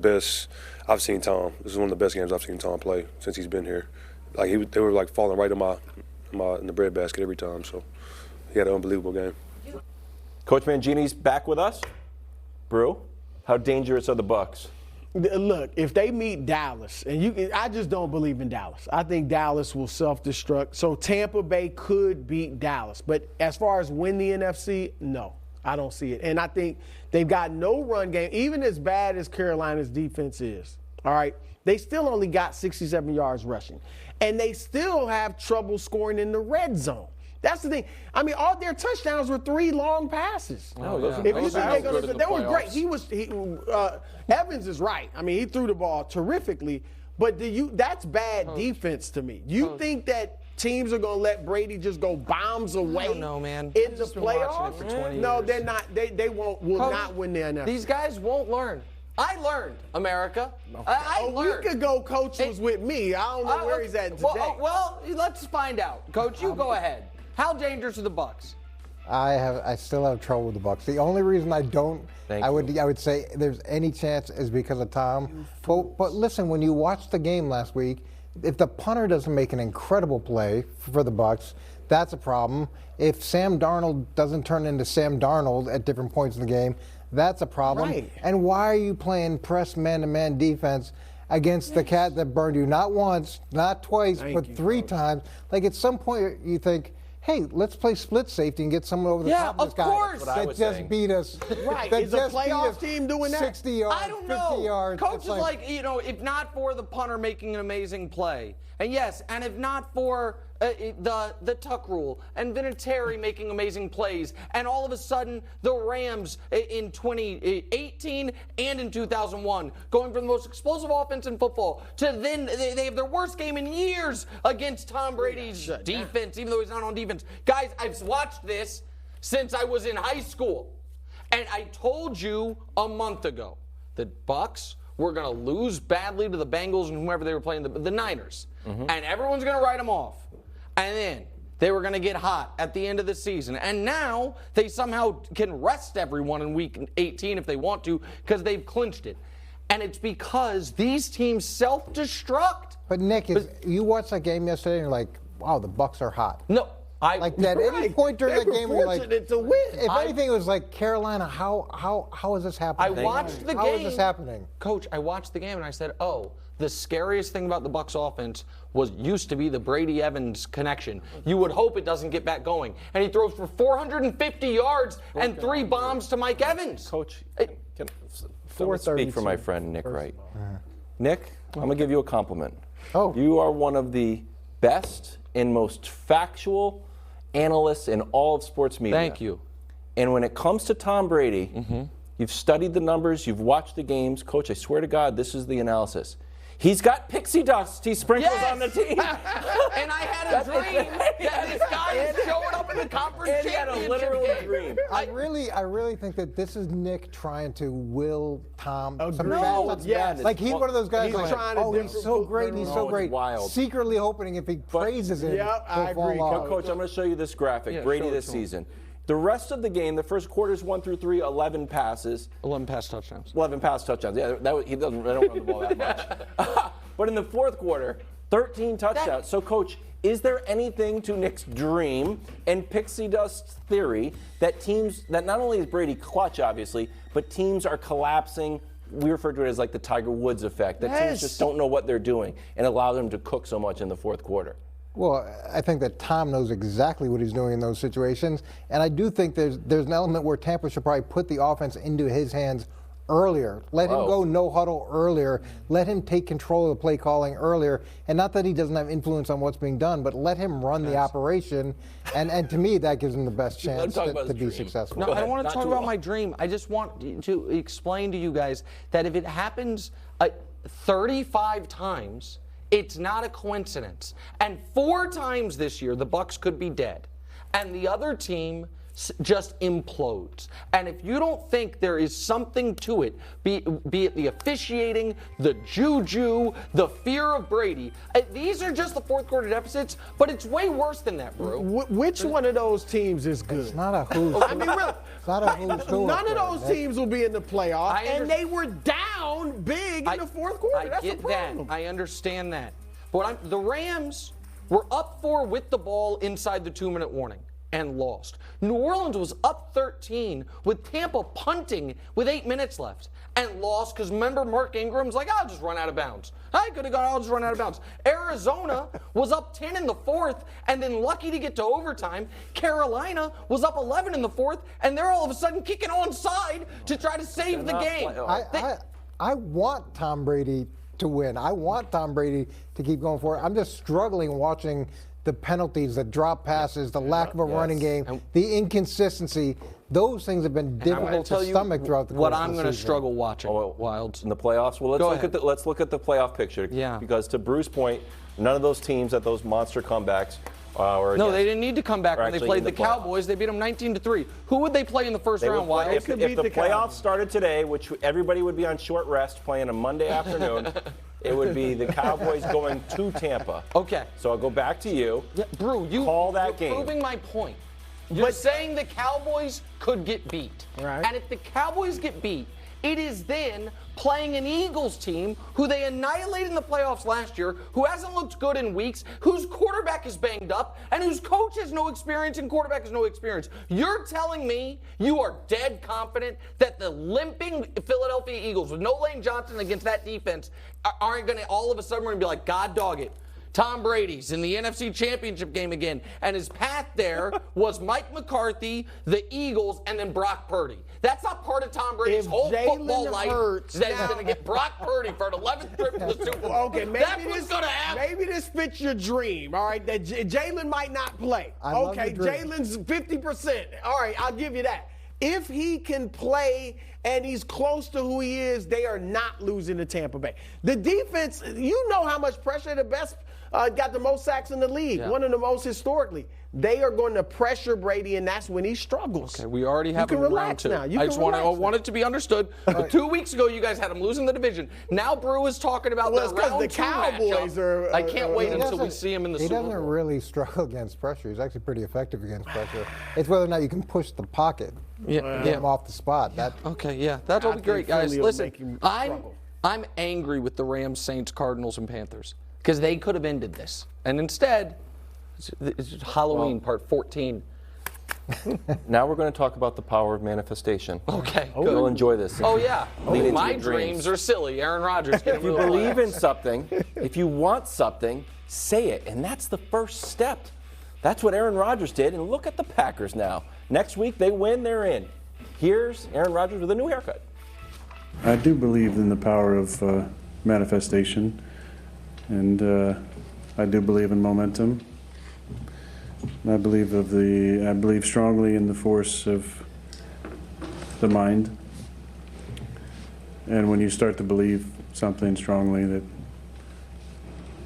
Best I've seen Tom. This is one of the best games I've seen Tom play since he's been here. Like they were like falling right in the breadbasket every time. So he had an unbelievable game. Coach Mangini's back with us. Brew, how dangerous are the Bucks? Look, if they meet Dallas, and I just don't believe in Dallas. I think Dallas will self-destruct. So Tampa Bay could beat Dallas. But as far as win the NFC, no, I don't see it. And I think they've got no run game, even as bad as Carolina's defense is. All right, they still only got 67 yards rushing. And they still have trouble scoring in the red zone. That's the thing. I mean, all their touchdowns were 3 long passes. Oh, yeah. They were great. Evans is right. I mean, he threw the ball terrifically, but that's bad defense to me. You think that teams are going to let Brady just go bombs away I don't know, man. in the playoffs? For 20 no, years. they're not. They will not win the NFC. These guys won't learn. I learned, America. I A learned. week ago, Coach was with me. I don't know where he's at today. Well, let's find out. Coach, you go ahead. How dangerous are the Bucks? I still have trouble with the Bucks. The only reason I don't, I would say there's any chance is because of Tom. But listen, when you watch the game last week, if the punter doesn't make an incredible play for the Bucks, that's a problem. If Sam Darnold doesn't turn into Sam Darnold at different points in the game, that's a problem. Right. And why are you playing press man-to-man defense against the cat that burned you not once, not twice, but 3 times? Like at some point you think, hey, let's play split safety and get someone over the top of this guy. Yeah, of course. That just beat us. Right. That Is a just beat playoff us team doing that? 60 yards, I don't 50 know. yards. Coach It's is like, if not for the punter making an amazing play, and yes, and if not for the tuck rule and Vinatieri making amazing plays, and all of a sudden the Rams in 2018 and in 2001 going from the most explosive offense in football to then they have their worst game in years against Tom Brady's defense, even though he's not on defense. Guys, I've watched this since I was in high school, and I told you a month ago that Bucks were going to lose badly to the Bengals and whoever they were playing, the Niners, and everyone's going to write them off. And then they were going to get hot at the end of the season. And now they somehow can rest everyone in week 18 if they want to because they've clinched it. And it's because these teams self-destruct. But Nick, you watched that game yesterday and you're like, wow, the Bucks are hot. No. Like at any point during the game, you're like, to win. if anything, it was like, Carolina, how is this happening? I watched the game. How is this happening? Coach, I watched the game and I said, the scariest thing about the Bucs offense used to be the Brady Evans connection. You would hope it doesn't get back going. And he throws for 450 yards and 3 bombs to Mike Evans. Coach, can I speak for my friend Nick Wright? Nick, I'm going to give you a compliment. Oh. You are one of the best and most factual analysts in all of sports media. Thank you. And when it comes to Tom Brady, you've studied the numbers, you've watched the games. Coach, I swear to God, this is the analysis. He's got pixie dust he sprinkles on the team. And I had a dream that this guy is showing up in the conference And he had a championship literal game. dream. I really think that this is Nick trying to will Tom. some No, bad- yes. Like he's one of those guys He's like, trying to oh, he's so great, he's so it's great. wild. Secretly hoping if he praises him, Yeah, I he'll fall agree, off. Coach, I'm going to show you this graphic. Yeah, Brady show it this to him. season. The rest of the game, the first quarters 1 through 3, 11 passes. 11 pass touchdowns. 11 pass touchdowns. Yeah, he doesn't. They don't run the ball that much. But in the fourth quarter, 13 touchdowns. So, Coach, is there anything to Nick's dream and pixie dust theory that not only is Brady clutch, obviously, but teams are collapsing? We refer to it as like the Tiger Woods effect. That teams just don't know what they're doing and allow them to cook so much in the fourth quarter. Well, I think that Tom knows exactly what he's doing in those situations, and I do think there's an element where Tampa should probably put the offense into his hands earlier. Let him go no huddle earlier. Let him take control of the play calling earlier. And not that he doesn't have influence on what's being done, but let him run the operation. And to me, that gives him the best chance to be successful. No, I don't want to talk about my dream. I just want to explain to you guys that if it happens 35 times, it's not a coincidence. And 4 times this year, the Bucks could be dead. And the other team just implodes. And if you don't think there is something to it, be it the officiating, the juju, the fear of Brady, these are just the fourth quarter deficits, but it's way worse than that, bro. Which one of those teams is good? It's not a who's. I mean, really, It's not a who's who. None of those teams will be in the playoffs, and they were down big in the fourth quarter. That's the problem. I understand that. But the Rams were up 4 with the ball inside the 2-minute warning and lost. New Orleans was up 13 with Tampa punting with 8 minutes left and lost because remember Mark Ingram's like, I'll just run out of bounds. I could have gone, I'll just run out of bounds. Arizona was up 10 in the fourth and then lucky to get to overtime. Carolina was up 11 in the fourth and they're all of a sudden kicking onside to try to save the game. I want Tom Brady to win. I want Tom Brady to keep going forward. I'm just struggling watching the penalties, the drop passes, the lack of a running game, the inconsistency. Those things have been difficult to stomach throughout the course what of the I'm going to season. struggle watching. Wilds in the playoffs. Well, let's look at the playoff picture. Yeah. Because to Bruce's point, none of those teams at those monster comebacks no, they didn't need to come back when they played the playoffs. Cowboys. They beat them 19-3. Who would they play in the first round? Wild? If the playoffs started today, which everybody would be on short rest playing a Monday afternoon, it would be the Cowboys going to Tampa. Okay. So I'll go back to you. Yeah, Brew, call that game. You're proving my point. You're saying the Cowboys could get beat. Right. And if the Cowboys get beat, it is then playing an Eagles team who they annihilated in the playoffs last year, who hasn't looked good in weeks, whose quarterback is banged up, and whose coach has no experience and quarterback has no experience. You're telling me you are dead confident that the limping Philadelphia Eagles with no Lane Johnson against that defense aren't going to all of a sudden be like, God dog it. Tom Brady's in the NFC Championship game again, and his path there was Mike McCarthy, the Eagles, and then Brock Purdy. That's not part of Tom Brady's whole football life. That he's going to get Brock Purdy for an 11th trip to the Super Bowl. Okay, that's what's going to happen. Maybe this fits your dream, all right? That Jalen might not play. Okay, Jalen's 50%. All right, I'll give you that. If he can play and he's close to who he is, they are not losing to Tampa Bay. The defense, you know how much pressure the best got the most sacks in the league, one of the most historically. They are going to pressure Brady, and that's when he struggles. Okay, we already have him in round 2. Now. I just want it to be understood. 2 weeks ago, you guys had him losing the division. Now Brew is talking about the round 2 Cowboys matchup. I can't wait until we see him in the Super Bowl. He doesn't really struggle against pressure. He's actually pretty effective against pressure. It's whether or not you can push the pocket, get him off the spot. That'll be great, guys. Listen, I'm angry with the Rams, Saints, Cardinals, and Panthers because they could have ended this, and instead. It's Halloween part 14. Now we're going to talk about the power of manifestation. Okay, good. We'll enjoy this. Oh, yeah. My dreams are silly. Aaron Rodgers. If you believe in something, if you want something, say it. And that's the first step. That's what Aaron Rodgers did. And look at the Packers now. Next week, they win, they're in. Here's Aaron Rodgers with a new haircut. I do believe in the power of manifestation. And I do believe in momentum. I believe strongly in the force of the mind. And when you start to believe something strongly, that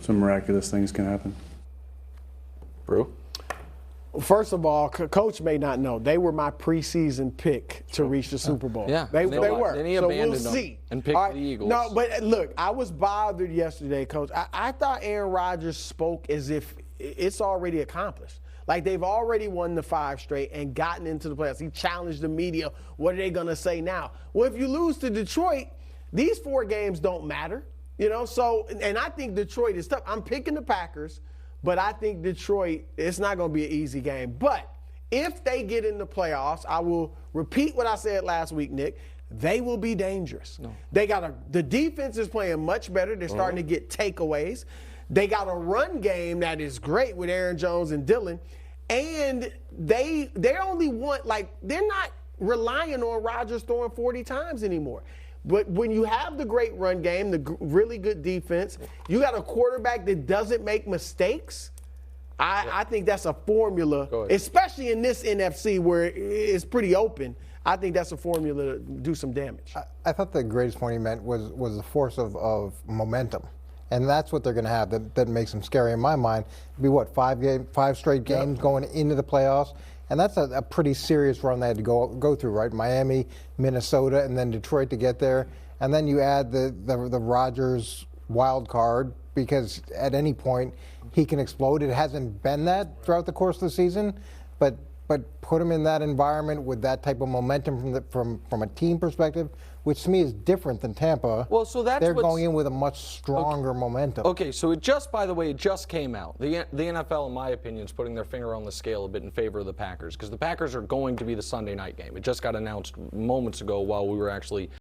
some miraculous things can happen. Brew? First of all, Coach may not know. They were my preseason pick to reach the Super Bowl. Yeah, they were. Then he so abandoned we'll see. them and picked the Eagles. No, but look, I was bothered yesterday, Coach. I thought Aaron Rodgers spoke as if it's already accomplished. Like they've already won the 5 straight and gotten into the playoffs. He challenged the media. What are they going to say now? Well, if you lose to Detroit, these 4 games don't matter. You know, so, and I think Detroit is tough. I'm picking the Packers, but I think Detroit, it's not going to be an easy game. But if they get in the playoffs, I will repeat what I said last week, Nick. They will be dangerous. No. The defense is playing much better. They're starting to get takeaways. They got a run game that is great with Aaron Jones and Dillon. And they only want, they're not relying on Rodgers throwing 40 times anymore. But when you have the great run game, the really good defense, you got a quarterback that doesn't make mistakes. I think that's a formula, especially in this NFC where it's pretty open. I think that's a formula to do some damage. I thought the greatest point he meant was the force of momentum. And that's what they're going to have that makes them scary in my mind. It'll be 5 straight games going into the playoffs. And that's a pretty serious run they had to go through, right? Miami, Minnesota, and then Detroit to get there. And then you add the Rodgers wild card because at any point he can explode. It hasn't been that throughout the course of the season, but but put them in that environment with that type of momentum from a team perspective, which to me is different than Tampa. Well, so that's they're what's- going in with a much stronger momentum. Okay, so it just, by the way, it just came out. The NFL, in my opinion, is putting their finger on the scale a bit in favor of the Packers because the Packers are going to be the Sunday night game. It just got announced moments ago while we were actually